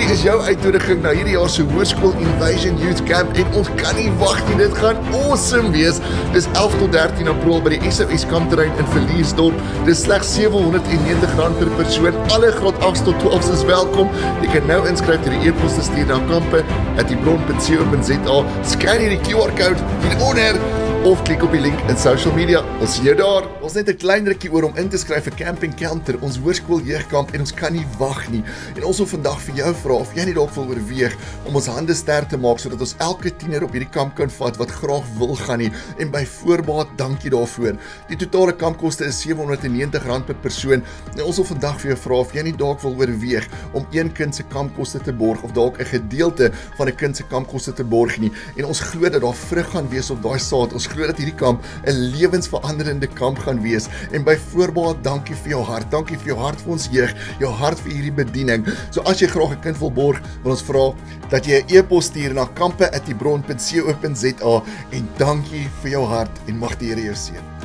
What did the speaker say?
Hierdie is jou uitnodiging na hierdie jaar se Hoërskool Invasion Youth Camp en ons kan nie wag nie, dit gaan awesome wees. Dis 11 tot 13 April by die SOS kampterrein in Villiersdorp. Dis slegs R790 per persoon. Alle graad 8 tot 12 is welkom. Jy kan nou inskryf deur die e-pos te stuur na kampe@diebron.co.za. Scan hierdie QR-code hieronder of klik op die link in social media. Ons sien jou daar. Ons net 'n klein rukkie oor om in te skryf vir Camp Encounter, ons hoërskool jeugkamp, en ons kan nie wag nie. En ons wil vandag vir jou vra of jy nie dalk wil oorweeg om ons hande sterk te maak sodat ons elke tiener op hierdie kamp kan vat wat graag wil gaan nie. En by voorbaat dankie daarvoor. Die totale kampkoste is R790 per persoon. En ons wil vandag vir jou vra of jy nie dalk wil oorweeg om een kind se kampkoste te borg of dalk 'n gedeelte van 'n kind se kampkoste te borg nie. En ons glo dat daar vrug gaan wees op daai saad. Ons glo dat hierdie kamp 'n lewensveranderende kamp gaan wees. En by voorbaat dankie vir jou hart. Dankie vir jou hart vir ons jeug, jou hart vir hierdie bediening. So as jy graag 'n kind wil borg, wil ons vra dat jy 'n e-pos stuur na kampe@diebron.co.za en dankie vir jou hart en mag die Here jou seën.